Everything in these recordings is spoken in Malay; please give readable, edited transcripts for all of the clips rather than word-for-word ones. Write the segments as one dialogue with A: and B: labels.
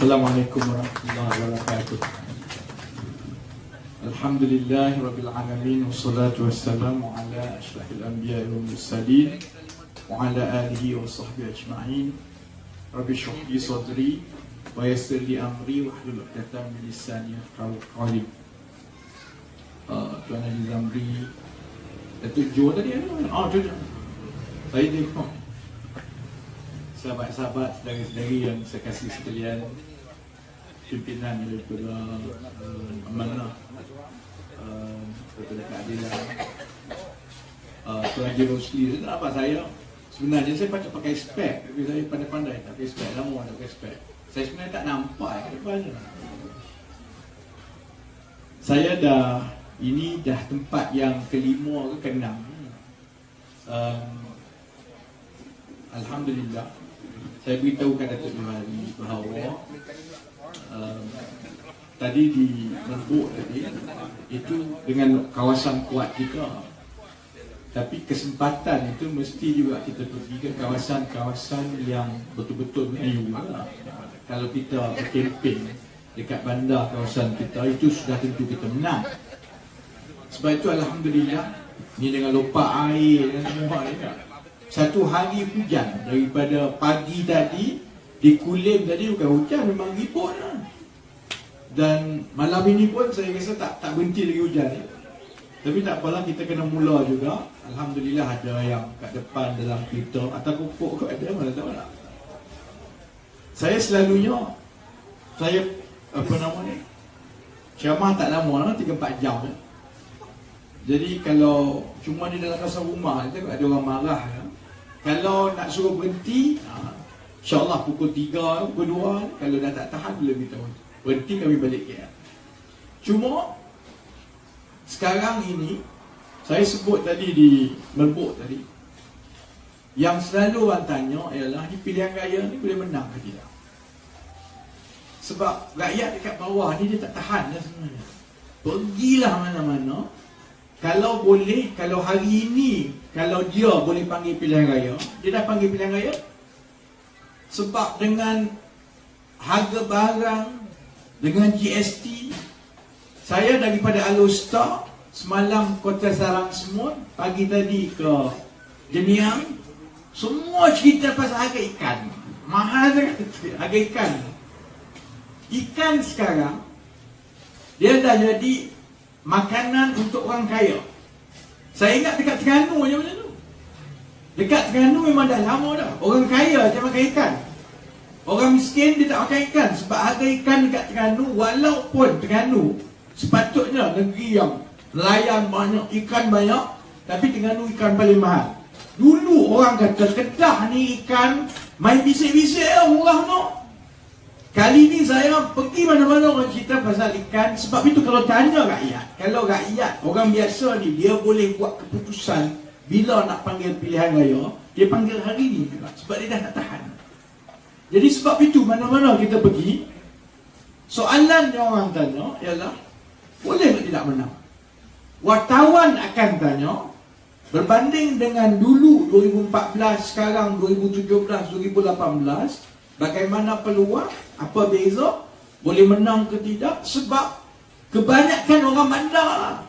A: Assalamualaikum warahmatullahi wabarakatuh. Alhamdulillah rabbil alamin wassalatu wassalamu ala asyrafil anbiya'i wal mursalin wa ala alihi wa sahbihi ajma'in. Rabbi shrah li sadri wa yassir li amri wahlul 'uqdatam min lisani yafqahu qawli. Tuan Haji Zamri, Datuk Jo tadi ada? Jo. Saya tengok sahabat-sahabat, saudara-saudari yang saya kasih sekalian, pimpinan daripada Amanah, daripada Keadilan, Tuan Haji Rosli. Nampak saya, sebenarnya saya pakai spek, tapi saya pandai-pandai tak pakai spek, lama tak pakai spek. Saya sebenarnya tak nampak ke depannya. Saya ini dah tempat yang kelima ke keenam. Alhamdulillah, saya beritahukan Datuk Johari bahawa tadi di Merbuk tadi itu dengan kawasan kuat kita, tapi kesempatan itu mesti juga kita pergi ke kawasan-kawasan yang betul-betul Melayu lah. Kalau kita berkempen dekat bandar kawasan kita, itu sudah tentu kita menang. Sebab itu Alhamdulillah, ni dengan lopak air dan semua ni, satu hari hujan. Daripada pagi tadi di Kulim tadi bukan hujan, memang ribut lah. Dan malam ini pun saya rasa tak berhenti lagi hujan ni. Tapi tak apalah, kita kena mula juga. Alhamdulillah ada yang kat depan dalam kereta atau pokok kot ada, mana tahu tak. Saya selalunya, saya ceramah tak lama lah, 3-4 jam je. Jadi kalau cuma di dalam kawasan rumah kita ada orang marah ya. Kalau nak suruh berhenti, InsyaAllah pukul 3, pukul 2, kalau dah tak tahan boleh beritahu berhenti, kami balik KL. Cuma sekarang ini, saya sebut tadi di Merbuk tadi, yang selalu orang tanya ialah ni pilihan raya ni boleh menang ke tidak? Sebab rakyat dekat bawah ni dia tak tahan dah sebenarnya. Pergilah mana-mana. Kalau boleh, kalau hari ini, kalau dia boleh panggil pilihan raya, dia dah panggil pilihan raya. Sebab dengan harga barang, dengan GST, saya daripada Alor, semalam Kota Sarang Semut, pagi tadi ke Jeniang, semua cerita pasal harga ikan. Mahal sangat harga ikan. Ikan sekarang, dia dah jadi makanan untuk orang kaya. Saya ingat dekat Terengganu je macam tu. Dekat Terengganu memang dah lama dah. Orang kaya je makan ikan. Orang miskin dia tak makan ikan. Sebab harga ikan dekat Terengganu, walaupun Terengganu sepatutnya negeri yang nelayan banyak, ikan banyak, tapi Terengganu ikan paling mahal. Dulu orang kata Kedah ni ikan main bisik-bisik lah, murah no. Kali ni saya pergi mana-mana orang cerita pasal ikan. Sebab itu kalau tanya rakyat, kalau rakyat, orang biasa ni, dia boleh buat keputusan bila nak panggil pilihan raya, dia panggil hari ni juga. Sebab dia dah tak tahan. Jadi sebab itu mana-mana kita pergi, soalan yang orang tanya ialah, boleh ke tidak menang? Wartawan akan tanya, berbanding dengan dulu 2014, sekarang 2017, 2018, bagaimana peluang? Apa beza? Boleh menang ke tidak? Sebab kebanyakan orang bandar,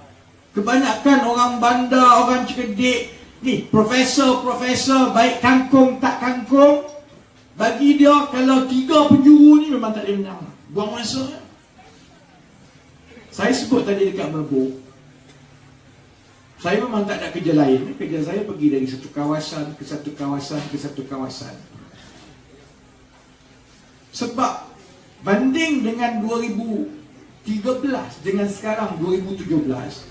A: kebanyakan orang bandar, orang cerdik ni, profesor, baik kangkung tak kangkung, bagi dia kalau 3 penjuru ni memang tak boleh menang. Buang masa. Saya sebut tadi dekat Merbuk, saya memang tak ada kerja lain. Kerja saya pergi dari satu kawasan ke satu kawasan ke satu kawasan. Sebab banding dengan 2013 dengan sekarang 2017,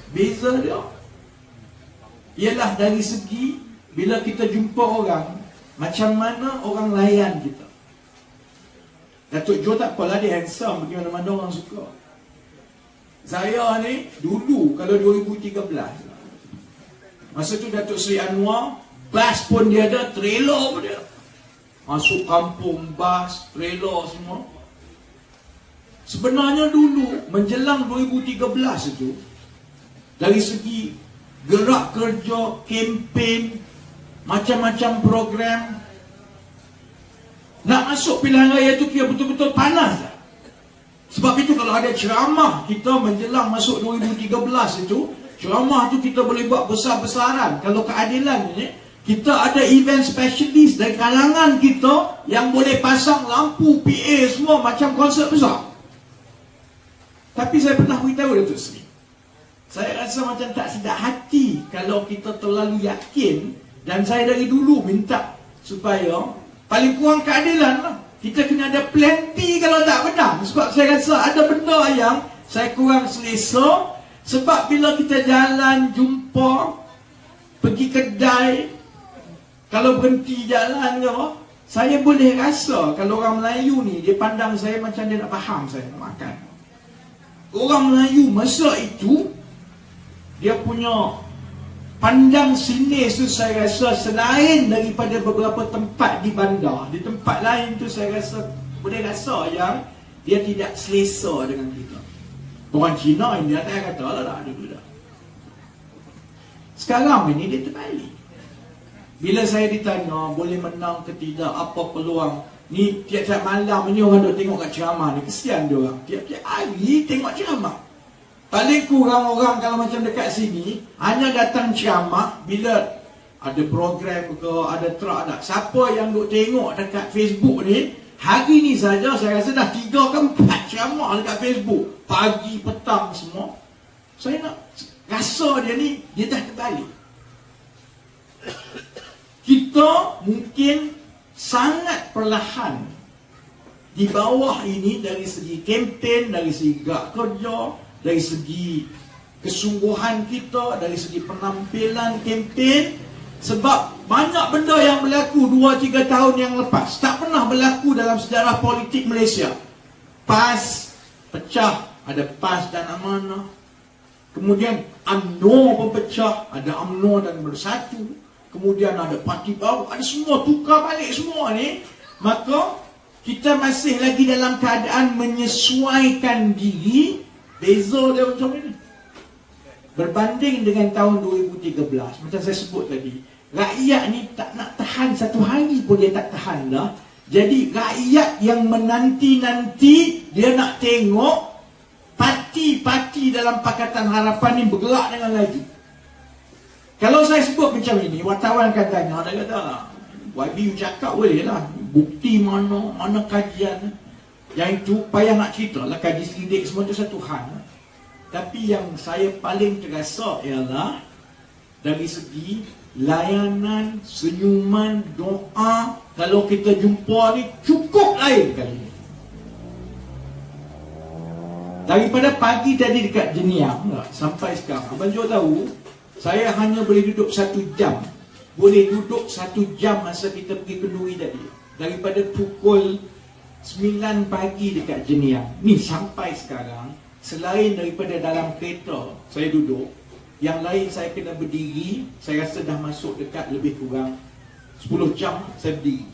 A: beza dia ialah dari segi bila kita jumpa orang, macam mana orang layan kita. Datuk Jo tak apalah, dia handsome, pergi mana-mana orang suka. Saya ni dulu kalau 2013, masa tu Datuk Seri Anwar, bas pun dia ada, trailer pun dia. Masuk kampung, bas, trailer semua. Sebenarnya dulu, menjelang 2013 itu, dari segi gerak kerja, kempen, macam-macam program, nak masuk pilihan raya itu kira betul-betul panas lah. Sebab itu kalau ada ceramah kita menjelang masuk 2013 itu, ceramah tu kita boleh buat besar-besaran. Kalau keadilan ni, kita ada event specialist dari kalangan kita yang boleh pasang lampu, PA semua macam konsert besar. Tapi saya pernah beritahu Datuk Seri, saya rasa macam tak sedap hati kalau kita terlalu yakin. Dan saya dari dulu minta supaya paling kurang keadilan lah. Kita kena ada plan B kalau tak benar. Sebab saya rasa ada benda yang saya kurang selesa. Sebab bila kita jalan, jumpa, pergi kedai, kalau berhenti jalan ke apa, saya boleh rasa kalau orang Melayu ni, dia pandang saya macam dia nak faham saya nak makan. Orang Melayu masa itu, dia punya pandang sinis tu saya rasa selain daripada beberapa tempat di bandar. Di tempat lain tu saya rasa boleh rasa yang dia tidak selesa dengan kita. Orang Cina ini dia kata lah dulu dah. Sekarang ini dia terbalik. Bila saya ditanya boleh menang ke tidak, apa peluang, ni tiap-tiap malam ni orang duk tengok kat ceramah ni, kesian dia orang. Tiap-tiap hari tengok ceramah. Paling kurang orang kalau macam dekat sini hanya datang ceramah bila ada program ke, ada truk tak. Siapa yang duk tengok dekat Facebook ni, hari ni saja saya rasa dah 3 ke 4 ceramah dekat Facebook. Pagi, petang semua. Saya nak rasa dia ni, dia dah terbalik. Kita mungkin sangat perlahan di bawah ini dari segi kempen, dari segi gerak kerja, dari segi kesungguhan kita, dari segi penampilan kempen. Sebab banyak benda yang berlaku 2-3 tahun yang lepas tak pernah berlaku dalam sejarah politik Malaysia. PAS pecah, ada PAS dan Amanah. Kemudian UMNO pun pecah, ada UMNO dan Bersatu. Kemudian ada parti baru, ada semua tukar balik semua ni. Maka kita masih lagi dalam keadaan menyesuaikan diri. Beza dia macam ini. Berbanding dengan tahun 2013, macam saya sebut tadi, rakyat ni tak nak tahan satu hari pun dia tak tahan dah. Jadi rakyat yang menanti-nanti, dia nak tengok parti-parti dalam Pakatan Harapan ni bergerak dengan laju. Kalau saya sebut macam ini, wartawan akan tanya, dia kata lah, YB cakap boleh lah, bukti mana, mana kajian. Yang itu payah nak cerita lah, kaji selidik semua itu satu hal. Tapi yang saya paling terasa ialah dari segi layanan, senyuman, doa. Kalau kita jumpa ni cukup lain kali ni. Daripada pagi tadi dekat Jeniang sampai sekarang, Abang Jo tahu, saya hanya boleh duduk 1 jam. Boleh duduk 1 jam masa kita pergi kenduri tadi. Daripada pukul 9 pagi dekat Jeniang ni sampai sekarang, selain daripada dalam kereta saya duduk, yang lain saya kena berdiri. Saya rasa dah masuk dekat lebih kurang 10 jam saya berdiri.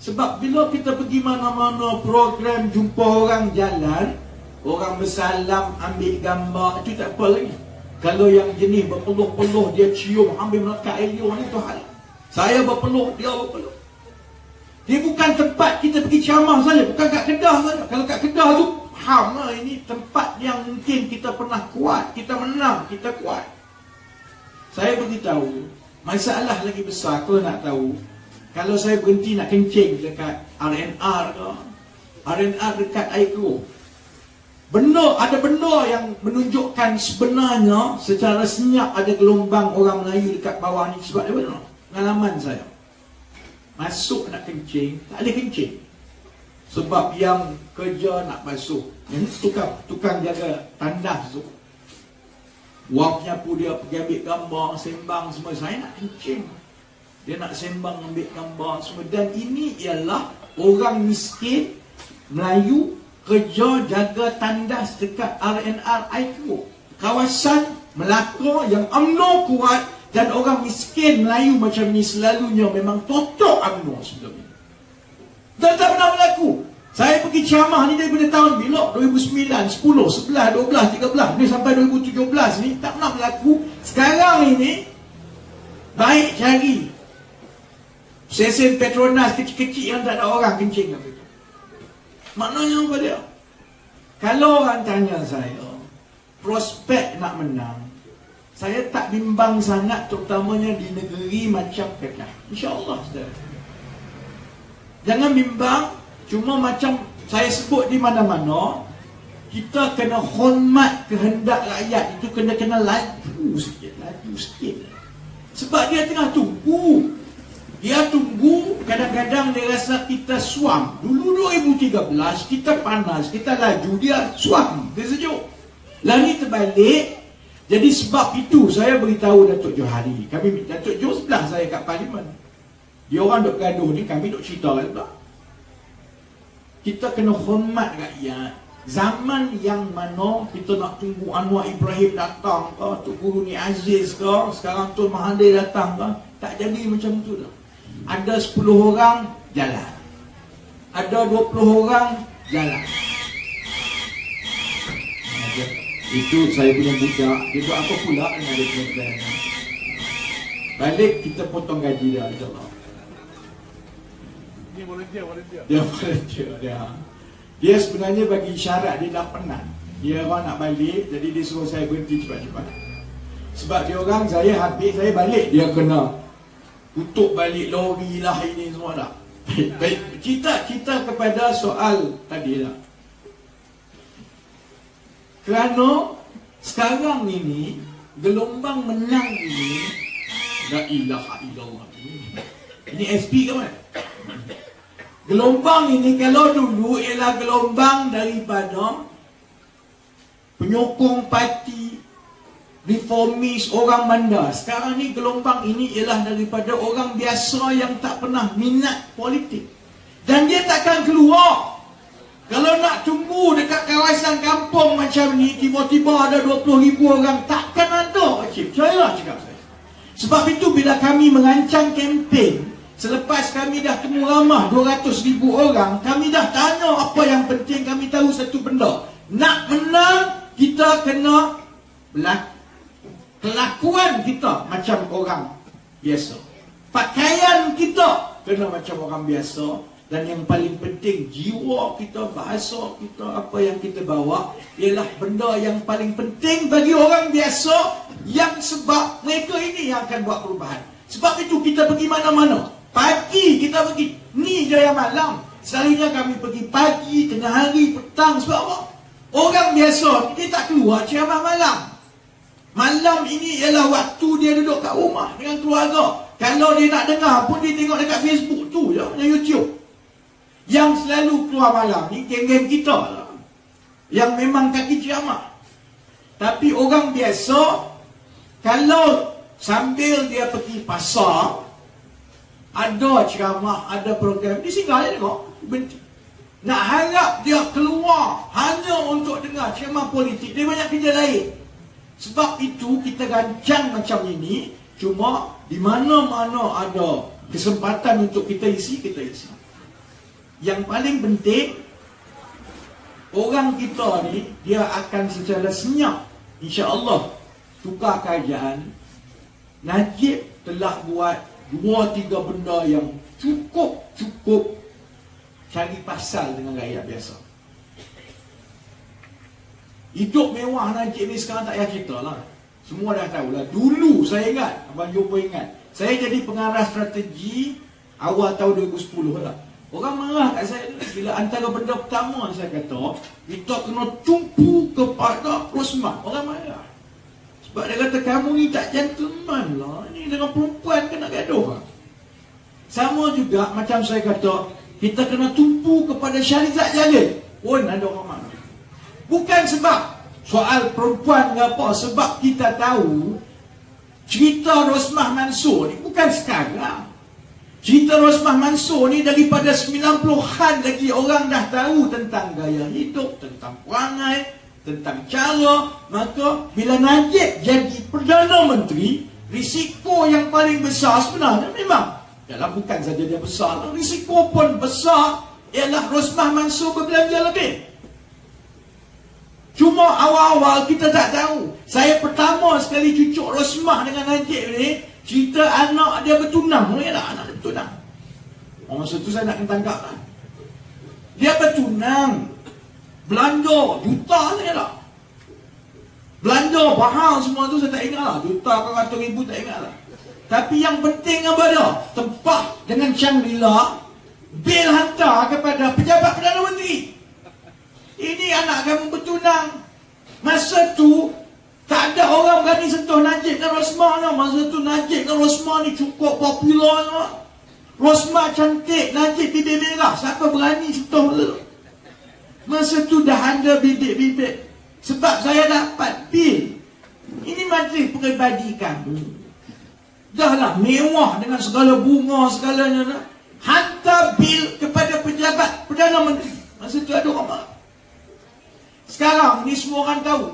A: Sebab bila kita pergi mana-mana program, jumpa orang jalan, orang bersalam, ambil gambar, itu tak apa lagi. Kalau yang jenis berpeluh-peluh, dia cium, ambil melekat elok ni, tu hal. Saya berpeluh, dia berpeluh. Dia bukan tempat kita pergi ceramah saja, bukan kat Kedah saja. Kalau kat Kedah tu, faham lah, ini tempat yang mungkin kita pernah kuat, kita menang, kita kuat. Saya beritahu, masalah lagi besar, kalau nak tahu, kalau saya berhenti nak kencing dekat RNR ke, RNR dekat Aiko, ada benda yang menunjukkan sebenarnya secara senyap ada gelombang orang Melayu dekat bawah ni. Sebab dia benar, pengalaman saya. Masuk nak kencing, tak boleh kencing. Sebab yang kerja nak basuh, yang tukang jaga tandas tu, wang penyapu dia pergi ambil gambar, sembang semua. Saya nak kencing, dia nak sembang ambil gambar semua. Dan ini ialah orang miskin Melayu kerja jaga tandas dekat RNR Aiko, kawasan Melaka yang UMNO kuat. Dan orang miskin Melayu macam ni selalunya memang totok UMNO sebelum ini. Dan tak pernah berlaku. Saya pergi ceramah ni daripada tahun bila? 2009, 10, 11, 12, 13 ni sampai 2017 ni tak pernah berlaku. Sekarang ini baik cari stesen Petronas kecil-kecil yang tak ada orang kencing. Maknanya apa dia? Kalau orang tanya saya, prospek nak menang, saya tak bimbang sangat, terutamanya di negeri macam Kedah. InsyaAllah, saudara. Jangan bimbang, cuma macam saya sebut di mana-mana, kita kena hormat kehendak rakyat. Itu kena laju sikit. Sebab dia tengah tunggu. Dia tunggu, kadang-kadang dia rasa kita suam. Dulu 2013, kita panas, kita laju, dia suam, dia sejuk. Lah ni terbalik. Jadi sebab itu saya beritahu Datuk Johari. Datuk Johor sebelah saya kat Parlimen. Dia orang duk gaduh ni, kami duk cerita kat sebelah. Kita kena hormat rakyat. Zaman yang mana kita nak tunggu Anwar Ibrahim datang ke, Tok Guru Ni Aziz ke, sekarang Tun Mahathir datang ke, tak jadi macam tu dah. Ada 10 orang jalan, ada 20 orang jalan. Itu saya punya budak. Dia buat apa pula dengan dia punya plan. Balik kita potong gaji dia, insyaAllah.
B: Dia volunteer.
A: Dia volunteer. Dia sebenarnya bagi syarat, dia dah penat. Dia orang nak balik, jadi dia suruh saya berhenti cepat-cepat. Sebab dia orang, saya habis, saya balik, dia kena tutup balik lori lah ini semua dah. Baik, kita kepada soal tadi lah. Kerana sekarang ini gelombang menang ini, la ilaha illallah, ini SP ke mana? Gelombang ini kalau dulu ialah gelombang daripada penyokong parti reformis, orang bandar. Sekarang ni gelombang ini ialah daripada orang biasa yang tak pernah minat politik. Dan dia takkan keluar. Kalau nak tunggu dekat kawasan kampung macam ni, tiba-tiba ada 20,000 orang, takkan ada. Percayalah cakap saya. Sebab itu bila kami merancang kempen, selepas kami dah temu ramah 200,000 orang, kami dah tanya apa yang penting. Kami tahu satu benda, nak menang, kita kena kelakuan kita macam orang biasa, pakaian kita kena macam orang biasa. Dan yang paling penting, jiwa kita, bahasa kita, apa yang kita bawa ialah benda yang paling penting bagi orang biasa, yang sebab mereka ini yang akan buat perubahan. Sebab itu kita pergi mana-mana. Pagi kita pergi, ni Jaya Malam. Selalunya kami pergi pagi, tengah hari, petang. Sebab apa? Orang biasa dia tak keluar ceramah malam. Malam ini ialah waktu dia duduk kat rumah dengan keluarga. Kalau dia nak dengar pun, dia tengok dekat Facebook tu je, YouTube. Yang selalu keluar malam ni geng-geng kita lah, yang memang kaki ceramah. Tapi orang biasa, kalau sambil dia pergi pasar, ada ceramah, ada program, dia singgah dia tengok, berhenti. Nak harap dia keluar hanya untuk dengar ceramah politik, dia banyak kerja lain. Sebab itu kita rancang macam ini. Cuma di mana-mana ada kesempatan untuk kita isi, kita isi. Yang paling penting, orang kita ni, dia akan secara senyap, insya-Allah, tukar keadaan. Najib telah buat 2-3 benda yang cukup cari pasal dengan rakyat biasa. Hidup mewah Najib ni sekarang tak payah cerita lah. Semua dah tahu lah. Dulu saya ingat, Abang Jumpa ingat, saya jadi pengarah strategi awal tahun 2010 lah. Orang marah kat saya bila antara benda pertama saya kata, kita kena tumpu kepada Rosmah. Orang marah. Sebab dia kata, kamu ni tak gentleman lah. Ni dengan perempuan kena gaduh lah. Sama juga macam saya kata, kita kena tumpu kepada Syarizat Jalil. Pun ada orang marah. Bukan sebab soal perempuan ke apa, sebab kita tahu cerita Rosmah Mansur ni bukan sekarang. Cerita Rosmah Mansur ni daripada 90-an lagi orang dah tahu tentang gaya hidup, tentang perangai, tentang cara. Maka bila Najib jadi Perdana Menteri, risiko yang paling besar sebenarnya memang ialah bukan saja dia besar, risiko pun besar ialah Rosmah Mansur berbelanja lebih. Cuma awal-awal kita tak tahu. Saya pertama sekali cucuk Rosmah dengan Najib ni, cerita anak dia bertunang. Mungkin tak anak dia bertunang. Masa tu saya nak kena tangkap lah. Dia bertunang. belanja juta saya tak. Belanja bahan semua tu saya tak ingat lah. Juta ke ratus ribu tak ingat lah. Tapi yang penting apa dia? Tempah dengan Shangri-La, bil hantar kepada pejabat Perdana Menteri. Ini anak kamu bertunang. Masa tu tak ada orang berani sentuh Najib dan Rosmah ni. Masa tu Najib dan Rosmah ni cukup popular ni. Rosmah cantik, Najib bibir merah. Siapa berani sentuh tu? Masa tu dah ada bibit-bibit. Sebab saya dapat bil. Ini majlis peribadikan. Dah lah mewah dengan segala bunga segalanya. Hantar bil kepada pejabat Perdana Menteri. Masa tu ada orang marah. Sekarang ni semua orang tahu.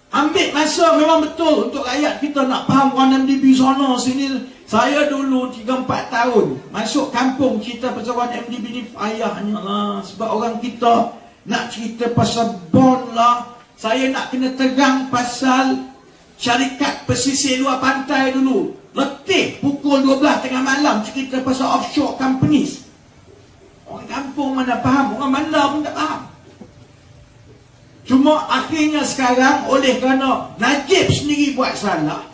A: Ambil masa memang betul untuk rakyat kita nak faham 1MDB sana sini. Saya dulu 3-4 tahun masuk kampung cerita pasal 1MDB ni payahnya lah. Sebab orang kita nak cerita pasal bond lah. Saya nak kena tegang pasal syarikat pesisir luar pantai dulu. Letih pukul 12 tengah malam cerita pasal offshore companies. Orang kampung mana faham, orang bandar pun tak faham. Cuma akhirnya sekarang oleh kerana Najib sendiri buat salah,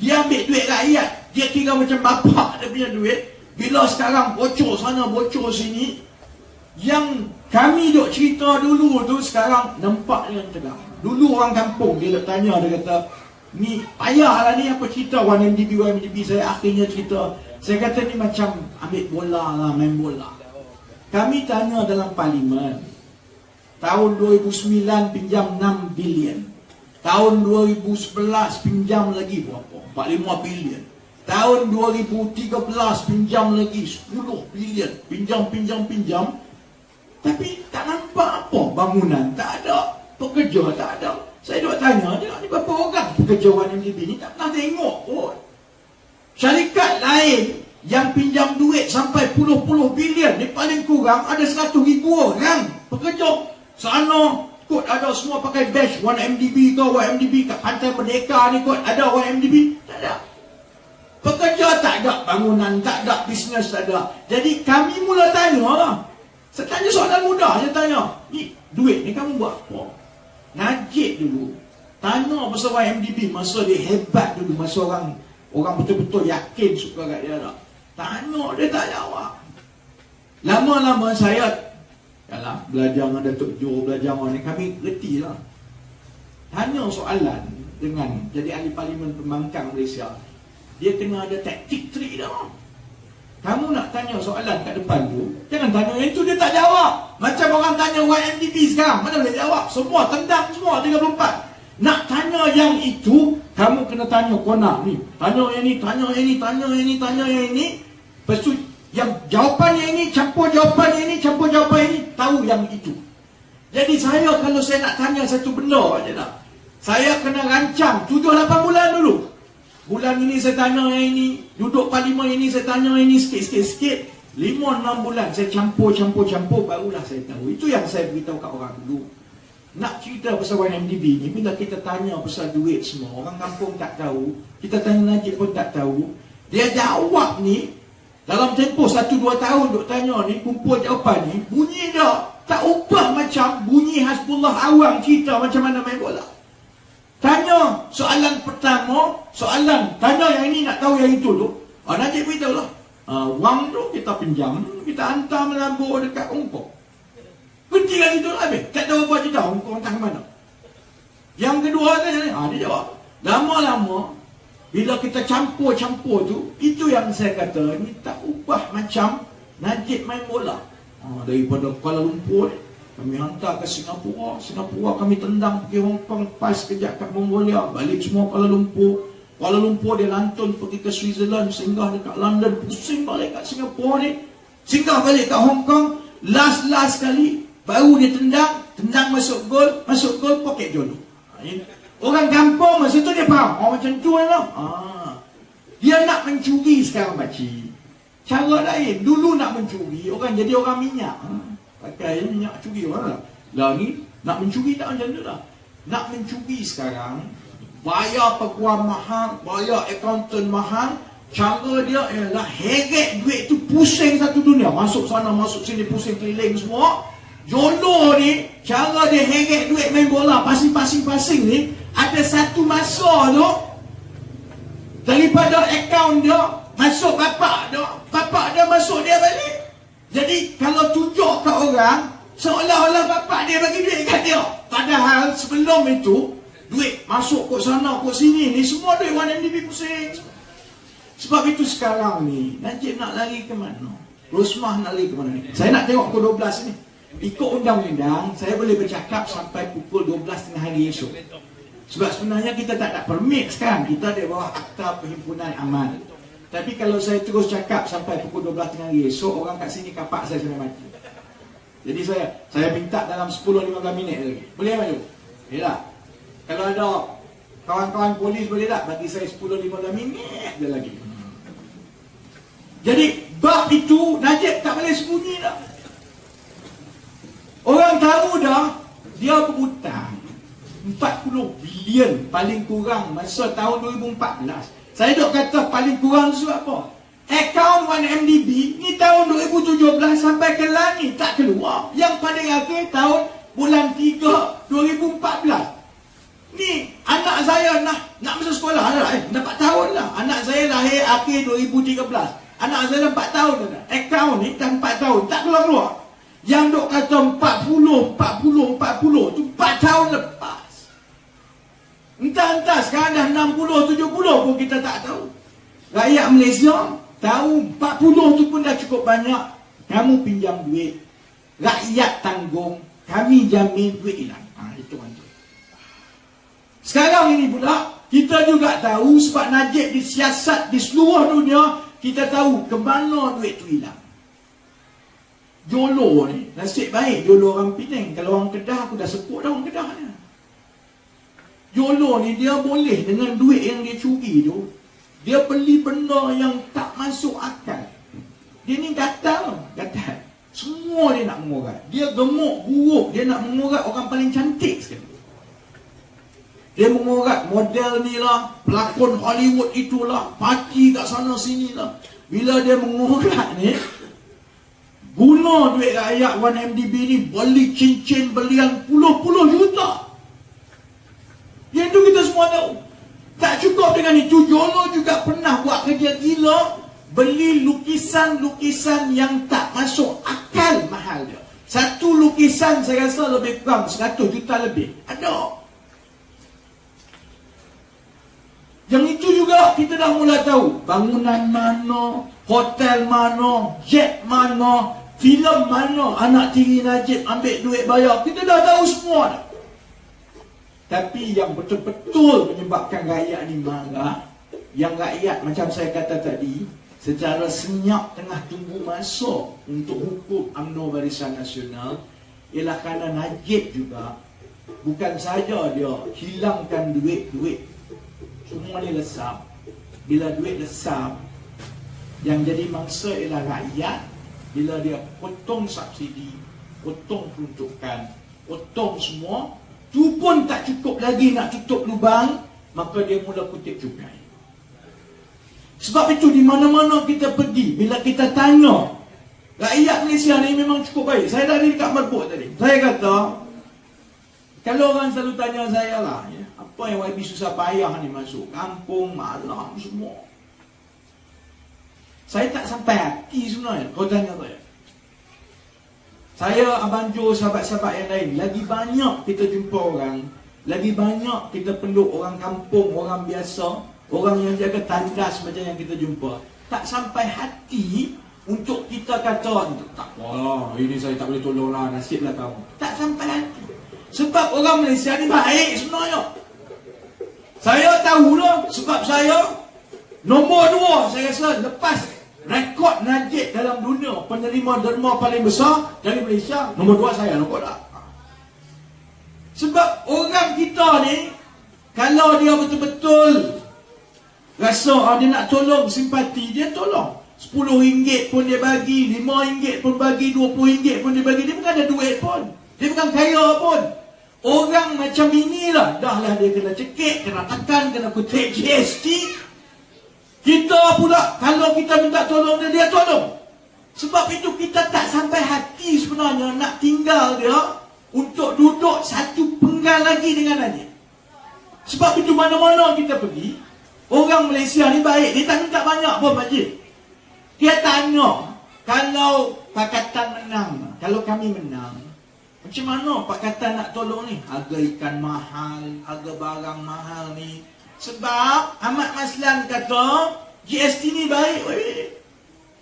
A: dia ambil duit rakyat, dia kira macam bapak dia punya duit. Bila sekarang bocor sana bocor sini, yang kami duk cerita dulu tu sekarang nampak dengan terang. Dulu orang kampung dia duk tanya, dia kata ni payahlah ni apa cerita 1MDB saya akhirnya cerita. Saya kata ni macam ambil bola lah, main bola. Kami tanya dalam parlimen, tahun 2009 pinjam 6 bilion. Tahun 2011 pinjam lagi berapa? 45 bilion. Tahun 2013 pinjam lagi 10 bilion. Pinjam. Tapi tak nampak apa bangunan. Tak ada. Pekerja tak ada. Saya duk tanya, ni berapa orang pekerja 1MDB ni? Tak pernah tengok pun. Syarikat lain yang pinjam duit sampai puluh-puluh bilion, ni paling kurang ada 100,000 orang pekerja. Sana kot ada semua pakai badge 1MDB ke 1MDB kat Pantai Merdeka ni kot ada 1MDB. Tak ada. Pekerja tak ada, bangunan tak ada, bisnes tak ada. Jadi kami mula tanya. Saya tanya soalan mudah, saya tanya, ni duit ni kamu buat apa? Najib dulu tanya pasal 1MDB masa dia hebat dulu, masa orang betul-betul yakin suka kat dia tak. Tanya dia tak jawab. Lama-lama saya yalah, belajar dengan Datuk Jo, belajar dengan ni, kami reti lah. Tanya soalan dengan jadi ahli parlimen pembangkang Malaysia, dia kena ada taktik trik dah. Kamu nak tanya soalan kat depan tu, jangan tanya yang tu, dia tak jawab. Macam orang tanya 1MDB sekarang, mana boleh jawab? Semua tendang semua 34. Nak tanya yang itu, kamu kena tanya kona ni. Tanya yang ni, tanya yang ni, tanya yang ni, tanya yang ni. Lepas tu yang jawapan yang ini, campur jawapan yang ini, campur jawapan yang ini, tahu yang itu. Jadi saya kalau saya nak tanya satu benda je tak, saya kena rancang 7-8 bulan dulu. Bulan ini saya tanya yang ini, duduk parlimen ini saya tanya yang ini sikit-sikit. 5-6 bulan saya campur, barulah saya tahu. Itu yang saya beritahu kat orang dulu. Nak cerita pasal 1MDB ni, bila kita tanya pasal duit semua, orang kampung tak tahu, kita tanya Najib pun tak tahu. Dia jawab ni dalam tempoh 1-2 tahun duk tanya ni, kumpul jawapan ni, bunyi dah tak ubah macam bunyi Hasbullah Awang cerita macam mana main bola. Tanya soalan pertama, tanya yang ini nak tahu yang itu tu. Najib beritahu lah, wang tu kita pinjam, kita hantar melabur dekat Hong Kong. Berhenti kan itu habis. Tak tahu apa cerita Hong Kong tak ke mana. Yang kedua dia jawab. Lama-lama bila kita campur tu, itu yang saya kata, ni tak ubah macam Najib main bola. Daripada Kuala Lumpur, kami hantar ke Singapura kami tendang pergi Hong Kong, pas kejap kat Mongolia, balik semua Kuala Lumpur. Kuala Lumpur dia lantun pergi ke Switzerland, singgah dekat London, pusing balik kat Singapura ni, singgah balik kat Hong Kong, last kali, baru dia tendang masuk gol, poket jolo. Orang kampung masa tu dia faham, macam tu lah. Dia nak mencuri sekarang pakcik. Cara lain, dulu nak mencuri, orang jadi orang minyak. Pakai minyak curi orang lah. Ni nak mencuri tak macam tu lah. Nak mencuri sekarang, bayar pekuan mahal, bayar accountant mahal. Cara dia ialah heret duit tu pusing satu dunia. Masuk sana, masuk sini, pusing keliling semua. Jolo ni, cara dia heret duit main bola pasing-pasing ni, ada satu masa tu daripada akaun dia masuk bapak dia masuk dia balik. Jadi kalau tunjuk kat orang seolah-olah bapak dia bagi duit kat dia, padahal sebelum itu duit masuk kot sana kot sini ni semua duit 1MDB pusing. Sebab itu sekarang ni Najib nak lari ke mana? Rosmah nak lari ke mana ni? Saya nak tengok pukul 12 ni. Ikut undang-undang saya boleh bercakap sampai pukul 12 tengah hari esok. Sebab sebenarnya kita tak ada permit sekarang. Kita ada bawah Akta Perhimpunan Amal. Tapi kalau saya terus cakap sampai pukul 12 tengah hari esok, orang kat sini kapak saya sampai mati. Jadi saya minta dalam 10-15 minit lagi. Boleh tak? Boleh tak? Kalau ada kawan-kawan polis boleh tak bagi saya 10-15 minit je lagi. Jadi bab itu Najib tak boleh sembunyi dah. Orang tahu dah dia berhutang 40 bilion paling kurang masa tahun 2014. Saya dok kata paling kurang sebab apa? Akaun 1MDB ni tahun 2017 sampai ke langit tak keluar. Yang paling akhir tahun bulan 3 2014. Ni anak saya nak masuk sekolah dah. Dah 4 tahun lah. Anak saya lahir akhir 2013. Anak saya dah 4 tahun dah. Akaun ni dah 4 tahun tak keluar-keluar. Yang dok kata 40 tu 4 tahun lepas. Entah sekarang dah 60-70 pun kita tak tahu. Rakyat Malaysia tahu 40 tu pun dah cukup banyak. Kamu pinjam duit, rakyat tanggung, kami jamin duit hilang. Itu kan. Sekarang ini pula kita juga tahu sebab Najib disiasat di seluruh dunia, kita tahu ke mana duit tu hilang. Jolo ni, nasib baik Jolo orang Penang. Kalau orang Kedah aku dah sebut dah orang Kedah ni. Jolo ni dia boleh dengan duit yang dia curi tu, dia beli benda yang tak masuk akal. Dia ni gatal. Semua dia nak mengorat. Dia gemuk, buruk, dia nak mengorat orang paling cantik sekali. Dia mengorat model ni lah, pelakon Hollywood itulah, parti kat sana sini lah. Bila dia mengorat ni, guna duit rakyat 1MDB ni, beli cincin belian puluh-puluh juta. Yang tu kita semua tahu. Tak cukup dengan itu, Jolo juga pernah buat kerja gila, beli lukisan-lukisan yang tak masuk akal mahal dia. Satu lukisan saya rasa lebih kurang 100 juta lebih. Ada. Yang itu juga kita dah mula tahu. Bangunan mana, hotel mana, jet mana, filem mana anak tiri Najib ambil duit bayar. Kita dah tahu semua dah. Tapi yang betul-betul menyebabkan rakyat ni marah, yang rakyat macam saya kata tadi, secara senyap tengah tunggu masa untuk hukum UMNO Barisan Nasional, ialah kerana Najib juga bukan saja dia hilangkan duit-duit, semua ni lesap. Bila duit lesap, yang jadi mangsa ialah rakyat. Bila dia potong subsidi, potong peruntukan, potong semua, tu pun tak cukup lagi nak tutup lubang, maka dia mula kutip cukai. Sebab itu di mana-mana kita pergi, bila kita tanya, rakyat Malaysia ni memang cukup baik. Saya dah dekat Merbuk tadi. Saya kata, kalau orang selalu tanya saya lah, ya, apa yang YB susah payah ni masuk kampung, malam, semua. Saya tak sampai hati sebenarnya, kau tanya saya. Saya, Abang Jo, sahabat-sahabat yang lain, lagi banyak kita jumpa orang, lagi banyak kita peluk orang kampung, orang biasa, orang yang jaga tandas macam yang kita jumpa. Tak sampai hati untuk kita kata, tak apalah, ini saya tak boleh tolong lah, nasiblah kamu. Tak sampai hati. Sebab orang Malaysia ni baik sebenarnya. Saya tahulah, sebab saya nombor 2, saya rasa, lepas rekod Najib dalam dunia penerima derma paling besar dari Malaysia, nombor 2 saya, nombor tak. Sebab orang kita ni, kalau dia betul-betul rasa dia nak tolong, simpati, dia tolong. RM10 pun dia bagi, RM5 pun bagi, RM20 pun dia bagi. Dia bukan ada duit pun, dia bukan kaya pun. Orang macam inilah, dah lah dia kena cekik, kena tekan, kena kutip GST. Kita pula, kalau kita minta tolong dia, dia tolong. Sebab itu kita tak sampai hati sebenarnya. sebenarnya nak tinggal dia untuk duduk satu penggal lagi dengan adik. Sebab itu mana-mana kita pergi, orang Malaysia ni baik, dia tak minta banyak pun Pakcik. Dia tanya, kalau Pakatan menang, kalau kami menang, macam mana Pakatan nak tolong ni? Harga ikan mahal, harga barang mahal ni. Sebab Ahmad Maslan kata GST ni baik.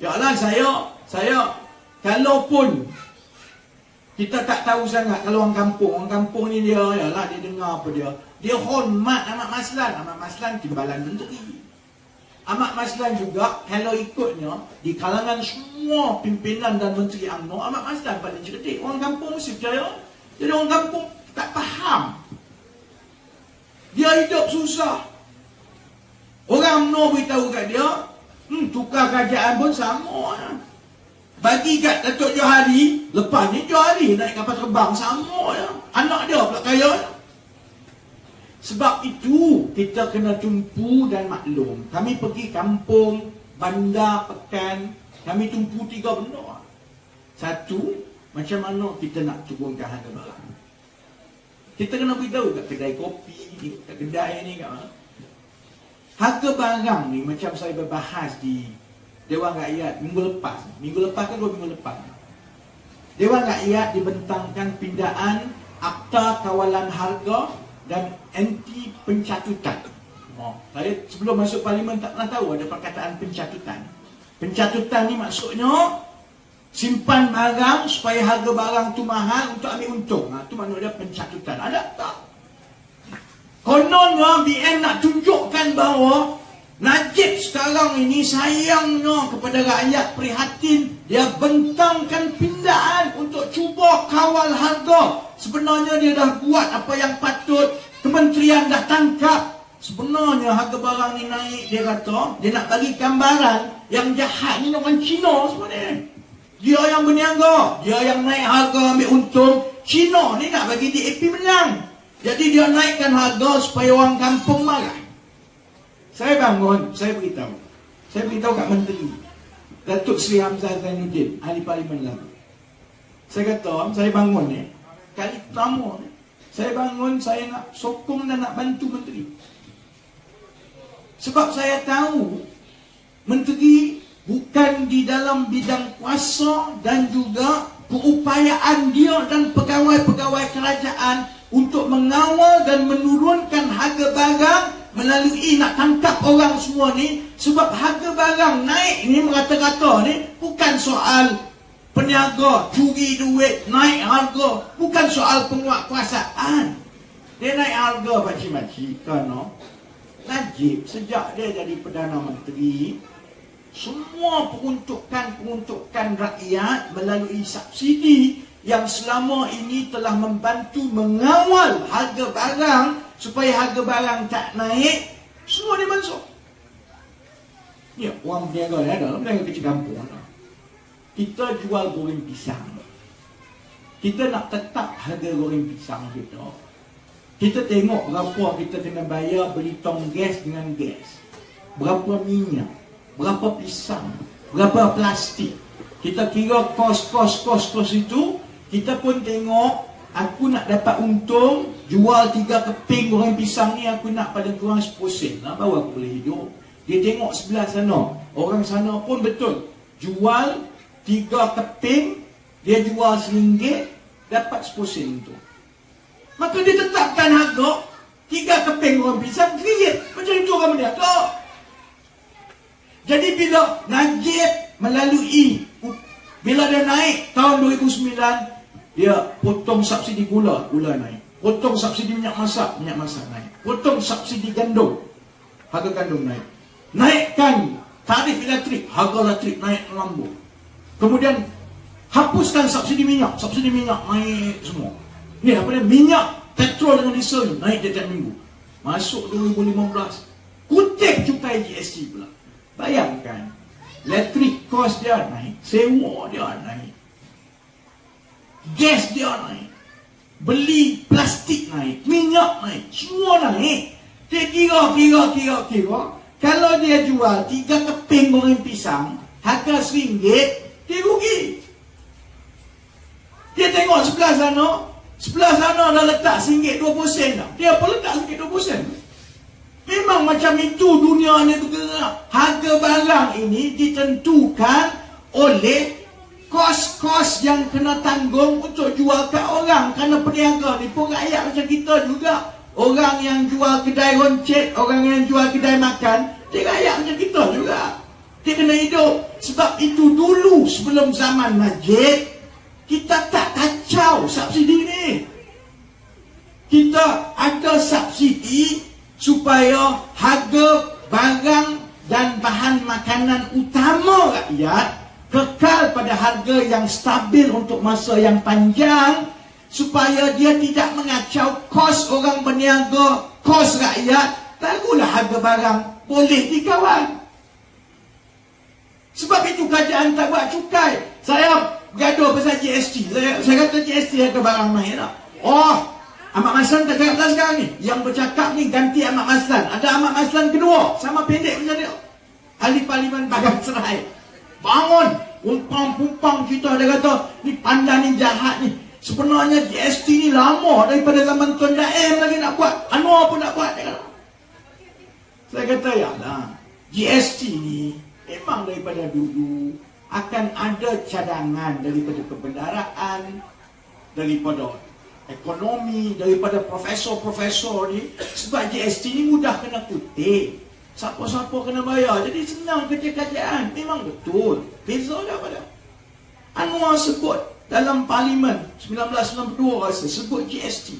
A: Yalah saya kalaupun kita tak tahu sangat, kalau orang kampung ni dia, yalah dia dengar apa dia hormat Ahmad Maslan. Ahmad Maslan timbalan menteri. Ahmad Maslan juga kalau ikutnya di kalangan semua pimpinan dan menteri UMNO, Ahmad Maslan paling cerdik. Orang kampung mesti percaya. Jadi orang kampung tak faham. Dia hidup susah. Orang UMNO beritahu kat dia, tukar kerajaan pun sama. Bagi kat Datuk Johari, lepas ni Johari naik kapal terbang sama. Anak dia pula kaya. Sebab itu kita kena tumpu dan maklum. Kami pergi kampung, bandar, pekan, kami tumpu 3 benda. Satu, macam mana kita nak turunkan harga barang. Kita kena beritahu kat kedai kopi, kat kedai ni kat mana. Harga barang ni macam saya berbahas di Dewan Rakyat minggu lepas. Minggu lepas ke 2 minggu lepas. Dewan Rakyat dibentangkan pindaan Akta Kawalan Harga dan anti pencatutan. Saya sebelum masuk parlimen tak pernah tahu ada perkataan pencatutan. Pencatutan ni maksudnya simpan barang supaya harga barang tu mahal untuk ambil untung. Itu maknanya pencatutan. Ada tak? Kononnya BN nak tunjukkan bahawa Najib sekarang ini sayangnya kepada rakyat, prihatin. Dia bentangkan pindaan untuk cuba kawal harga. Sebenarnya dia dah buat apa yang patut. Kementerian dah tangkap. Sebenarnya harga barang ni naik, dia kata. Dia nak bagi gambaran yang jahat ni orang Cina sebenarnya. Dia yang berniaga, dia yang naik harga ambil untung. Cina ni nak bagi DAP menang. Jadi dia naikkan harga supaya orang kampung marah. Saya bangun, saya beritahu kat Menteri Datuk Seri Hamzah Zainuddin, Ahli Parlimen lalu. Saya kata, saya bangun ni, kali pertama ni, saya bangun, saya nak sokong dan nak bantu Menteri. Sebab saya tahu Menteri bukan di dalam bidang kuasa dan juga keupayaan dia dan pegawai-pegawai kerajaan untuk mengawal dan menurunkan harga barang melalui nak tangkap orang semua ni. Sebab harga barang naik ni merata-rata ni bukan soal peniaga curi duit, naik harga, bukan soal penguatkuasaan. Dia naik harga pakcik-pakcik kerana Najib sejak dia jadi Perdana Menteri, semua peruntukan rakyat melalui subsidi yang selama ini telah membantu mengawal harga barang supaya harga barang tak naik, semua dia masuk. Ya, orang berniaga ni ada, berniaga kecil kampung. Kita jual goreng pisang. Kita nak tetap harga goreng pisang kita. Kita tengok berapa kita kena bayar beli tong gas dengan gas. Berapa minyak, berapa pisang, berapa plastik. Kita kira kos itu, kita pun tengok, aku nak dapat untung, jual 3 keping goreng pisang ni, aku nak paling kurang 10 sen lah, baru aku boleh hidup. Dia tengok sebelah sana, orang sana pun betul, jual 3 keping, dia jual RM1, dapat 10 sen untung. Maka dia tetapkan harga 3 keping goreng pisang RM1. Macam itu orang berniaga. Jadi bila Najib melalui, bila dia naik tahun 2009, dia potong subsidi gula naik. Potong subsidi minyak masak naik. Potong subsidi gandum, harga gandum naik. Naikkan tarif elektrik, harga elektrik naik melambung. Kemudian hapuskan subsidi minyak naik semua. Ni apa dia? Minyak, petrol dengan diesel naik tiap minggu. Masuk 2015, kutip cukai GST pula. Bayangkan, elektrik kos dia naik, sewa dia naik, gas dia naik, beli plastik naik, minyak naik, semua naik. Dia kira. Kalau dia jual 3 keping goreng pisang, harga RM1, dia rugi. tengok sebelah sana dah letak RM1.20 dah. Dia apa letak RM1.20? Memang macam itu dunia ni bergerak. Harga barang ini ditentukan oleh kos-kos yang kena tanggung untuk jual kat orang. Kerana peniaga ni pun rakyat macam kita juga. Orang yang jual kedai roncet, orang yang jual kedai makan, dia rakyat macam kita juga. Dia kena hidup. Sebab itu dulu sebelum zaman Najib, kita tak kacau subsidi ni. Kita ada subsidi supaya harga barang dan bahan makanan utama rakyat kekal pada harga yang stabil untuk masa yang panjang, supaya dia tidak mengacau kos orang berniaga, kos rakyat, barulah harga barang boleh dikawal. Sebab itu kerajaan tak buat cukai. Saya gaduh pasal GST. Saya kata GST harga barang naik tak? Oh, Ahmad Maslan tak cakap sekarang ni. Yang bercakap ni ganti Ahmad Maslan. Ada Ahmad Maslan kedua, sama pendek macam dia, ahli parlimen Bagan Serai. Bangun, pumpang kita, dia kata ni pandan ni jahat ni. Sebenarnya GST ni lama daripada zaman Tun Daim lagi nak buat. Anwar pun nak buat, dia kata. Saya kata ya lah, GST ni memang daripada dulu akan ada cadangan daripada kebenaran, daripada ekonomi, daripada profesor-profesor ni. Sebab GST ni mudah kena kutip, siapa-siapa kena bayar, jadi senang kerja-kerjaan. Memang betul, beza daripada Anwar sebut dalam parlimen 1992 rasa sebut GST.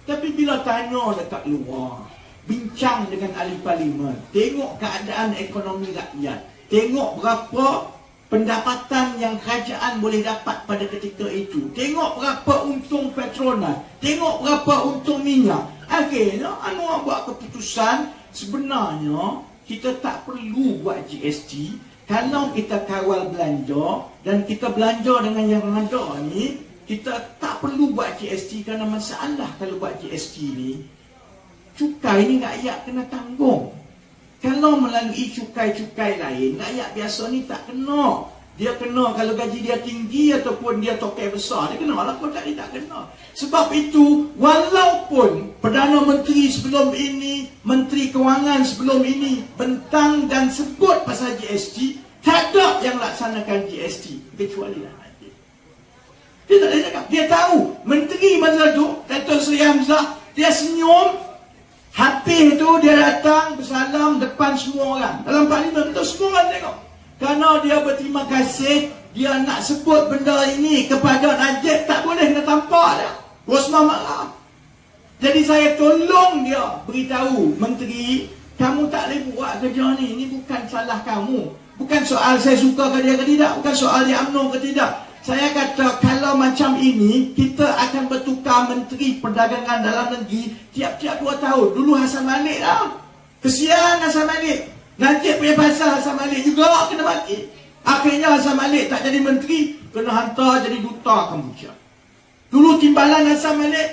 A: Tapi bila tanya dekat luar, bincang dengan ahli parlimen, tengok keadaan ekonomi rakyat, tengok berapa pendapatan yang kerajaan boleh dapat pada ketika itu, tengok berapa untung Petronas, tengok berapa untung minyak. Akhirnya Anwar buat keputusan, sebenarnya kita tak perlu buat GST. Kalau kita kawal belanja dan kita belanja dengan yang ada ni, kita tak perlu buat GST. Kerana masalah kalau buat GST ni, cukai ni rakyat kena tanggung. Kalau melalui cukai-cukai lain, rakyat biasa ni tak kena. Dia kena kalau gaji dia tinggi ataupun dia tokai besar, dia kena lah. Kalau tak, dia tak kena. Sebab itu, walaupun Perdana Menteri sebelum ini, Menteri Kewangan sebelum ini bentang dan sebut pasal GST, tak ada yang laksanakan GST kecuali lah Najib. Dia tak ada cakap. Dia tahu Menteri masa tu, Dato' Seri Hamzah, dia senyum. Habis tu dia datang bersalam depan semua orang dalam parlimen tu, semua orang tengok. Kerana dia berterima kasih, dia nak sebut benda ini kepada Najib, tak boleh kena tampak dia. Rosmah marah. Jadi saya tolong dia beritahu, Menteri, kamu tak boleh buat kerja ni. Ini bukan salah kamu. Bukan soal saya suka ke dia ke tidak, bukan soal dia UMNO ke tidak. Saya kata kalau macam ini, kita akan bertukar Menteri Perdagangan Dalam Negeri tiap-tiap 2 tahun. Dulu Hassan Malik lah. Kesian Hassan Malik. Najib punya pasal Hassan Malik juga kena mati. Akhirnya Hassan Malik tak jadi menteri, kena hantar jadi duta Kamboja. Dulu timbalan Hassan Malik,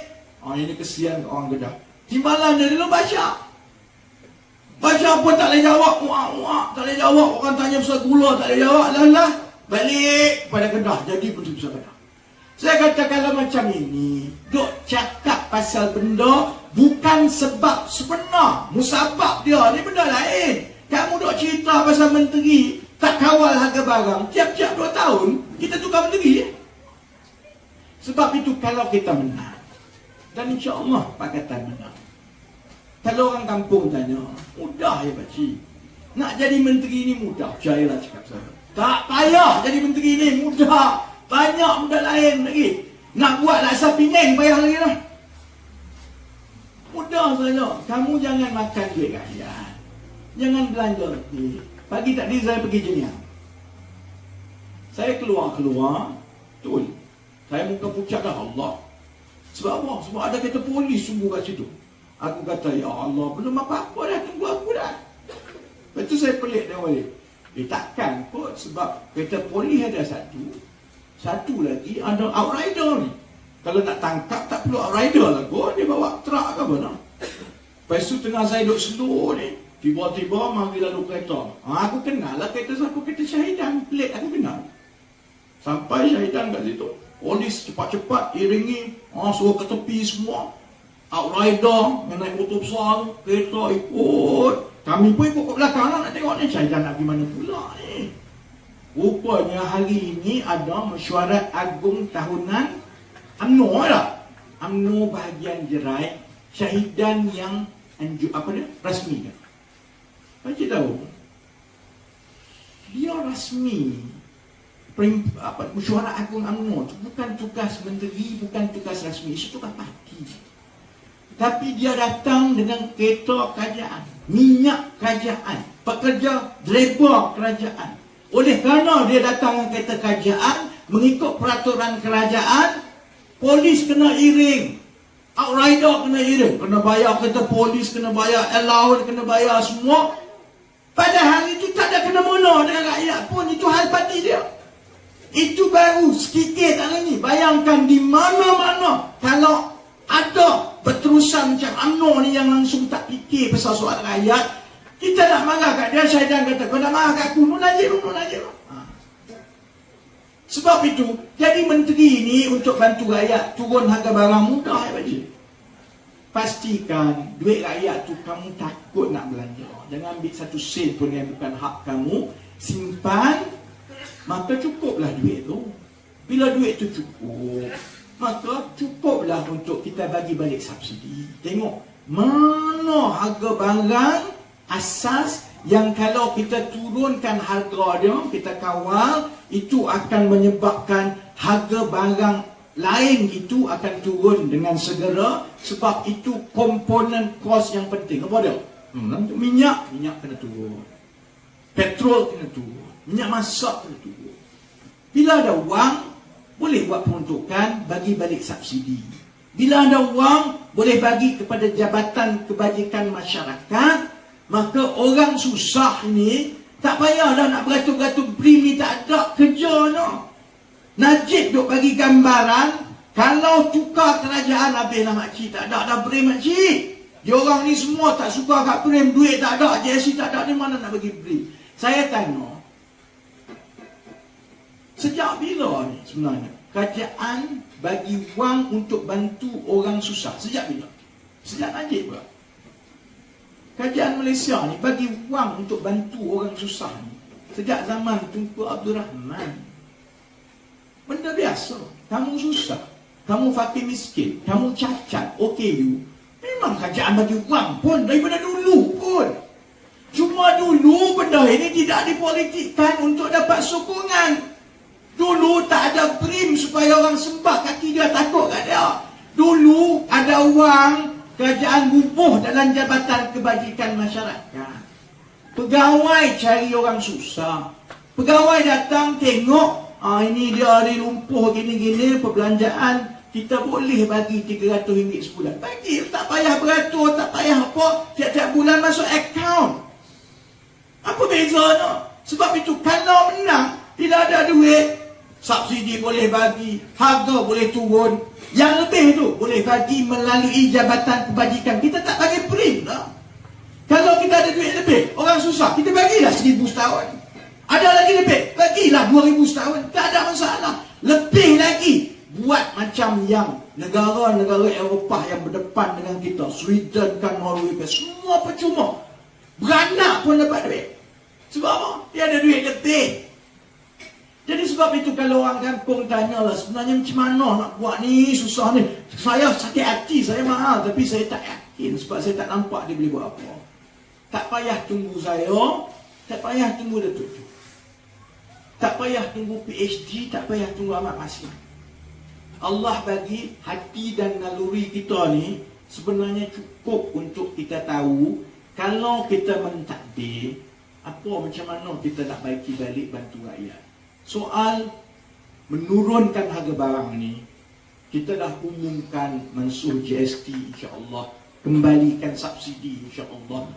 A: ini kesian orang Kedah. Timbalan dia dulu baca. Baca pun tak boleh jawab. Tak boleh jawab. Orang tanya pasal gula tak boleh jawab. Lah. Balik pada Kedah, jadi Menteri Besar Kedah. Saya kata kalau macam ini, duk cakap pasal benda bukan sebab sebenar, musabab dia ni benda lain. Kamu duk cerita pasal menteri tak kawal harga barang, tiap-tiap 2 tahun kita tukar menteri. Sebab itu kalau kita menang, dan insya-Allah Pakatan menang. Kalau orang kampung tanya, mudah ya pakcik, nak jadi menteri ni mudah, percayalah cakap saya. Tak payah jadi menteri ni, mudah. Banyak benda lain lagi. Nak buat laksa Penang payah lagi lah. Mudah saja. Kamu jangan makan duit rakyat, jangan belanja lagi. Pagi tadi saya pergi Jeniang, saya keluar betul, saya muka pucat dah Allah. Sebab apa? Sebab ada kereta polis sungguh kat situ. Aku kata, ya Allah, belum apa-apa dah, tunggu aku dah. Lepas tu saya pelik dia balik. Takkan kot, sebab kereta polis ada satu lagi ada outrider ni. Kalau nak tangkap tak perlu outrider lah kot, dia bawa truk ke apa nak. Lepas tu tengah saya duduk slow ni, tiba-tiba mari lalu kereta. Aku kenal lah kereta siapa, kereta Syahidan, pelik aku kenal. Sampai Syahidan kat situ, Polis cepat-cepat iringi, suruh ke tepi semua. Outrider yang naik motor besar, kereta ikut. Kami pun ikut ke belakang nak tengok ni. Saya dah nak pergi mana pula ni. Rupanya hari ini ada mesyuarat agung tahunan UMNO lah. UMNO bahagian Jerai, syahidan yang rasmi kan. Pakcik tahu, dia rasmi mesyuarat agung UMNO tu bukan tugas menteri, bukan tugas rasmi, itu tugas parti. Tapi dia datang dengan kereta kerajaan, minyak kerajaan, pekerja driver kerajaan. Oleh kerana dia datang dengan kereta kerajaan, mengikut peraturan kerajaan, polis kena iring, outrider kena iring, kena bayar kereta polis, kena bayar allowance, kena bayar semua. Padahal itu tak ada kena-mena dengan rakyat pun, itu hal parti dia. Itu baru sedikit hari ni. Bayangkan di mana-mana kalau ada berterusan macam UMNO ni yang langsung tak fikir pasal soal rakyat, kita nak marah kat dia, Syaidan kata, kau nak marah kat aku, nun aja. Sebab itu, jadi menteri ni untuk bantu rakyat turun harga barang mudah ya Pakcik. Pastikan duit rakyat tu kamu takut nak belanja. Jangan ambil satu sen pun yang bukan hak kamu, simpan, maka cukuplah duit tu. Bila duit tu cukup, maka cukuplah untuk kita bagi balik subsidi. Tengok mana harga barang asas yang kalau kita turunkan harga dia, kita kawal, itu akan menyebabkan harga barang lain itu akan turun dengan segera. Sebab itu komponen kos yang penting. Apa dia? Minyak kena turun, petrol kena turun, minyak masak kena turun. Bila ada wang, boleh buat peruntukan, bagi balik subsidi. Bila ada wang, boleh bagi kepada Jabatan Kebajikan Masyarakat. Maka orang susah ni tak payah dah nak beratur-beratur BRIM ni, tak ada kerja no. Najib duk bagi gambaran, kalau tukar kerajaan habislah makcik, tak ada BRIM makcik. Diorang ni semua tak suka kat BRIM, duit tak ada, JSC tak ada, ni mana nak bagi BRIM? Saya tanya, sejak bila ni sebenarnya kerajaan bagi wang untuk bantu orang susah? Sejak bila? Sejak Najib pula. Kerajaan Malaysia ni bagi wang untuk bantu orang susah ni sejak zaman Tunku Abdul Rahman. Benda biasa. Kamu susah, kamu fakir miskin, kamu cacat, OKU, memang kerajaan bagi wang pun daripada dulu pun. Cuma dulu benda ini tidak dipolitikkan untuk dapat sokongan. Dulu tak ada BRIM supaya orang sembah kaki dia, takut kat dia. Dulu ada wang, kerajaan bubuh dalam Jabatan Kebajikan Masyarakat. Pegawai cari orang susah. Pegawai datang tengok, ini dia ada lumpuh gini-gini, perbelanjaan, kita boleh bagi RM300 sebulan. Bagi, tak payah beratur, tak payah apa, tiap-tiap bulan masuk akaun. Apa bezanya? Sebab itu kalau menang, tidak ada duit, subsidi boleh bagi, harga boleh turun. Yang lebih tu boleh bagi melalui Jabatan Kebajikan. Kita tak bagi BRIM lah. Kalau kita ada duit lebih, orang susah, kita bagilah 1,000 setahun. Ada lagi lebih, bagilah 2,000 setahun. Tak ada masalah. Lebih lagi, buat macam yang negara-negara Eropah yang berdepan dengan kita, Sweden kan, Norway kan, semua percuma. Beranak pun dapat duit. Sebab apa? Dia ada duit lebih. Jadi sebab itu kalau orang kampung tanyalah sebenarnya macam mana nak buat ni, susah ni. Saya sakit hati, saya mahal, tapi saya tak yakin sebab saya tak nampak dia boleh buat apa. Tak payah tunggu saya, tak payah tunggu Datuk, tak payah tunggu PhD, tak payah tunggu Ahmad Masih. Allah bagi hati dan naluri kita ni sebenarnya cukup untuk kita tahu kalau kita mentadbir apa, macam mana kita nak baiki balik bantu rakyat. Soal menurunkan harga barang ni, kita dah umumkan mansuh GST insya-Allah, kembalikan subsidi insya-Allah,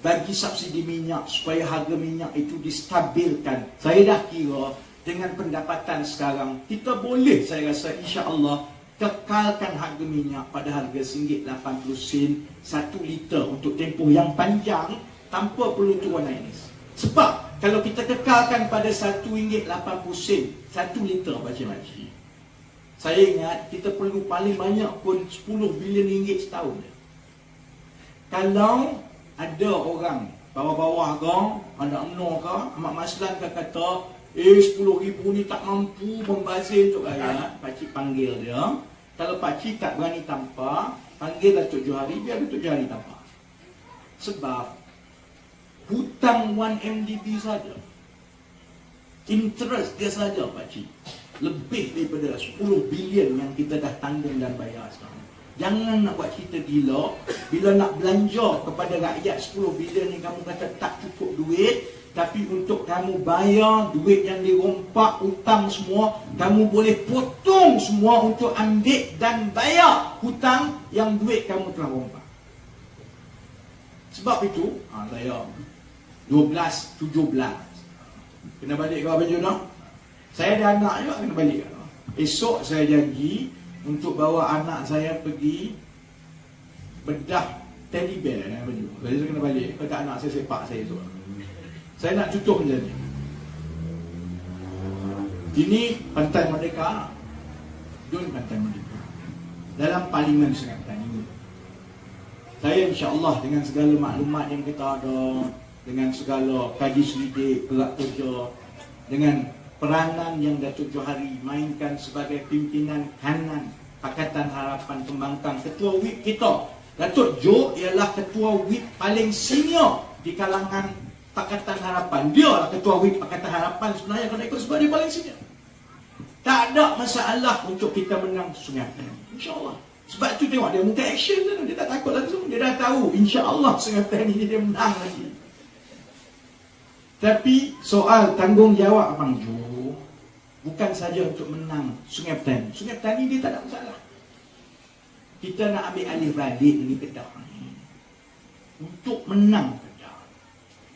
A: bagi subsidi minyak supaya harga minyak itu distabilkan. Saya dah kira dengan pendapatan sekarang kita boleh, saya rasa insya-Allah, kekalkan harga minyak pada harga RM1.80 1 liter untuk tempoh yang panjang tanpa perlu turun naik. Sebab kalau kita kekalkan pada RM1.80 1 liter, Pakcik Makcik, Saya ingat kita perlu paling banyak pun 10 bilion ringgit setahun. Kalau ada orang bawah-bawah ke, anak menor ke, Mak Maslan ke kata 10,000 ni tak mampu membazir untuk rakyat, pakcik panggil dia. Kalau pakcik tak berani tampar, panggil Datuk Johari, biar Datuk Johari tampar. Sebab hutang 1MDB saja, interest dia saja pakcik, lebih daripada 10 bilion yang kita dah tanggung dan bayar sekarang. Jangan nak buat cerita gila. Bila nak belanja kepada rakyat 10 bilion ni, kamu kata tak cukup duit. Tapi untuk kamu bayar duit yang dirompak, hutang semua, kamu boleh potong semua untuk ambil dan bayar hutang yang duit kamu telah rompak. Sebab itu, saya 12, 17 kena balik ke Abang Jodoh. Saya ada anak juga kena balik ke. Esok saya janji untuk bawa anak saya pergi bedah teddy bear dengan Abang Jodoh. Saya kena balik. Kalau tak anak saya sepak saya esok. Saya nak tutup macam ni. Ini Pantai Merdeka, Dun Pantai Merdeka, dalam Parlimen Sungai Petani. Saya insya-Allah dengan segala maklumat yang kita ada, dengan segala kaji selidik, gerak kerja, dengan peranan yang Datuk Johari mainkan sebagai pimpinan kanan Pakatan Harapan Pembangkang, ketua WIP kita. Datuk Jo ialah ketua WIP paling senior di kalangan Pakatan Harapan. Dia lah ketua WIP Pakatan Harapan sebenarnya, kalau ikut sebab dia paling senior. Tak ada masalah untuk kita menang Sungai Petani, insya-Allah. Sebab tu tengok dia muka action tu, dia tak takut langsung. Dia dah tahu insya-Allah Sungai Petani ni dia menang lagi. Tapi soal tanggungjawab Abang Jo bukan saja untuk menang Sungai Petani. Sungai Petani dia tak ada masalah. Kita nak ambil alih balik ni Kedah ni untuk menang Kedah.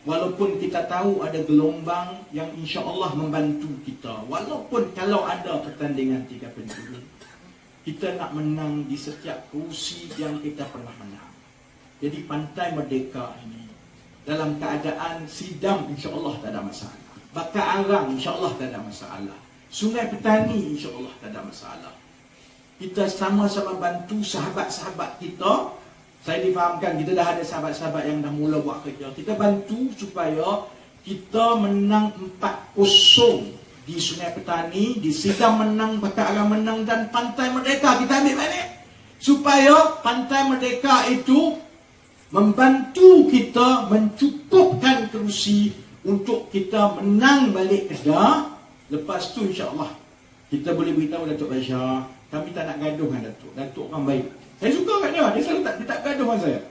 A: Walaupun kita tahu ada gelombang yang insya-Allah membantu kita. Walaupun kalau ada pertandingan 3 penjuru, kita nak menang di setiap kerusi yang kita pernah menang. Jadi Pantai Merdeka ini dalam keadaan sidam insya-Allah tak ada masalah. Bakar Arang insya-Allah tak ada masalah. Sungai Petani insya-Allah tak ada masalah. Kita sama-sama bantu sahabat-sahabat kita. Saya difahamkan kita dah ada sahabat-sahabat yang dah mula buat kerja. Kita bantu supaya kita menang 4-0 di Sungai Petani, di Sidang menang, Bakar Arang menang, dan Pantai Merdeka kita ambil balik. Supaya Pantai Merdeka itu membantu kita mencukupkan kerusi untuk kita menang balik Kedah. Lepas tu insya-Allah kita boleh beritahu Datuk Baisha, kami tak nak gaduh dengan Datuk. Datuk orang baik. Saya suka kat dia. Dia selalu tak gaduh dengan saya.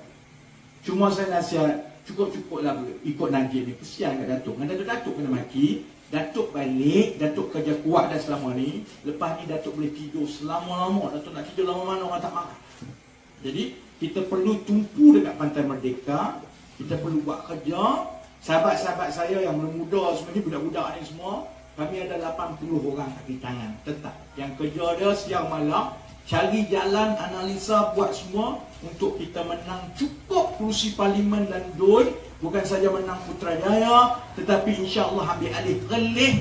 A: Cuma saya nasihat, cukup-cukuplah ikut Najib ni. Kesian kat Datuk. Dengan Datuk kena maki, Datuk balik, Datuk kerja kuat dah selama ni. Lepas ni Datuk boleh tidur selama-lama. Datuk nak tidur lama mana orang tak marah. Jadi kita perlu tumpu dekat Pantai Merdeka. Kita perlu buat kerja. Sahabat-sahabat saya yang muda semua ni, budak-budak ni semua, kami ada 80 orang kaki tangan tetap. Yang kerja dia siang malam, cari jalan, analisa, buat semua untuk kita menang cukup kerusi Parlimen dan DUN. Bukan saja menang Putrajaya, tetapi insya-Allah ambil alih Perlis,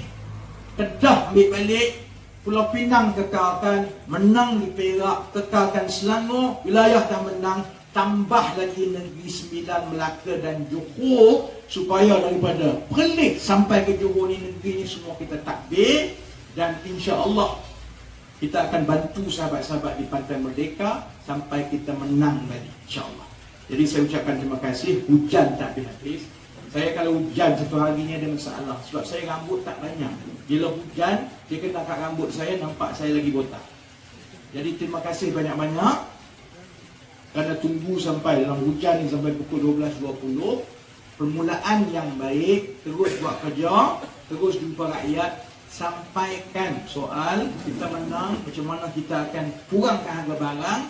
A: Kedah ambil balik, Pulau Pinang kekalkan, menang di Perak, kekalkan Selangor, wilayah dah menang, tambah lagi Negeri Sembilan, Melaka dan Johor, supaya daripada Perlis sampai ke Johor ni, negeri ni semua kita takbir. Dan insya-Allah kita akan bantu sahabat-sahabat di Pantai Merdeka sampai kita menang balik, insya-Allah. Jadi saya ucapkan terima kasih. Hujan tak habis-habis. Saya kalau hujan satu hari ni ada masalah, sebab saya rambut tak banyak. Bila hujan, dia kena kat rambut saya, nampak saya lagi botak. Jadi terima kasih banyak-banyak kerana tunggu sampai dalam hujan ni sampai pukul 12.20. Permulaan yang baik, terus buat kerja, terus jumpa rakyat, sampaikan soal kita menang, macam mana kita akan kurangkan harga barang.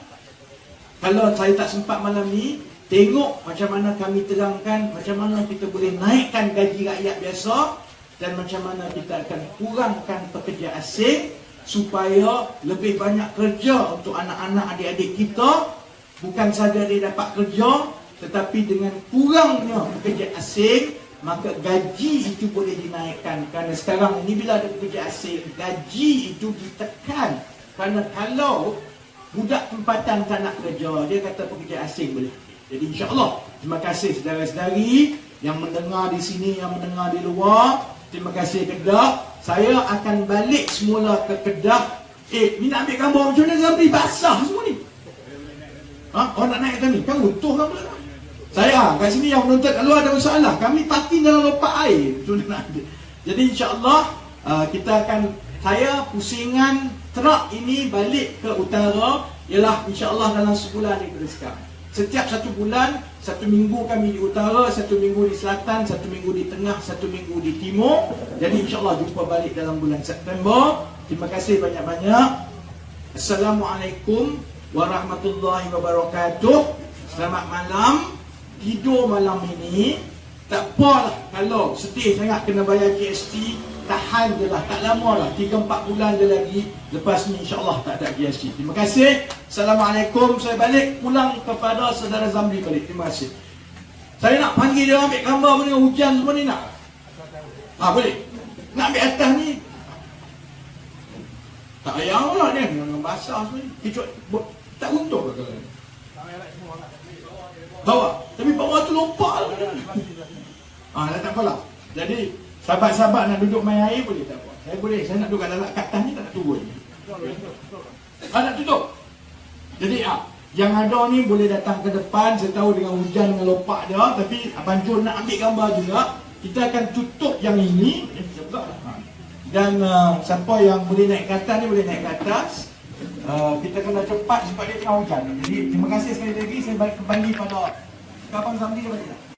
A: Kalau saya tak sempat malam ni, tengok macam mana kami terangkan macam mana kita boleh naikkan gaji rakyat biasa, dan macam mana kita akan kurangkan pekerja asing supaya lebih banyak kerja untuk anak-anak adik-adik kita. Bukan saja dia dapat kerja, tetapi dengan kurangnya pekerja asing, maka gaji itu boleh dinaikkan. Kerana sekarang ini bila ada pekerja asing, gaji itu ditekan Kerana kalau budak tempatan tak nak kerja, dia kata pekerja asing boleh. Jadi insya-Allah, terima kasih saudara-saudari yang mendengar di sini, yang mendengar di luar. Terima kasih Kedah. Saya akan balik semula ke Kedah. Ni nak ambil gambar macam mana Zamri? Basah semua ni. Orang nak naik atas ni, kan utuh kan pula. Saya kat sini yang menonton kat luar ada masalah. Kami parking dalam lopak air. Jadi insya-Allah kita akan, saya pusingan truk ini balik ke utara ialah insya-Allah dalam sebulan daripada sekarang. Setiap 1 bulan, 1 minggu kami di utara, 1 minggu di selatan, 1 minggu di tengah, 1 minggu di timur. Jadi insya-Allah jumpa balik dalam bulan September. Terima kasih banyak-banyak. Assalamualaikum warahmatullahi wabarakatuh. Selamat malam. Tidur malam ini. Tak apalah kalau sedih sangat kena bayar GST, tahan je lah, tak lama lah, 3-4 bulan je lagi. Lepas ni insyaAllah tak ada GST. Terima kasih. Assalamualaikum. Saya balik pulang kepada saudara Zamri balik. Terima kasih. Saya nak panggil dia ambil gambar dengan hujan semua ni nak? Boleh. Nak ambil atas ni tak payah lah dia dengan basah semua ni. Tak untung ke kalau ni? Bawah. Tapi bawah tu lompak lah. Tak apalah. Jadi sahabat-sahabat nak duduk main air boleh, tak apa. Saya nak duduk kat atas ni, tak nak turun. Nak tutup. Jadi yang ada ni boleh datang ke depan. Saya tahu dengan hujan, dengan lopak dia. Tapi Abang Jun nak ambil gambar juga. Kita akan tutup yang ini. Dan siapa yang boleh naik ke atas ni boleh naik ke atas. Kita kena cepat sebab dia tengah hujan. Jadi terima kasih sekali lagi. Saya balik kembali pada Abang Zamri balik.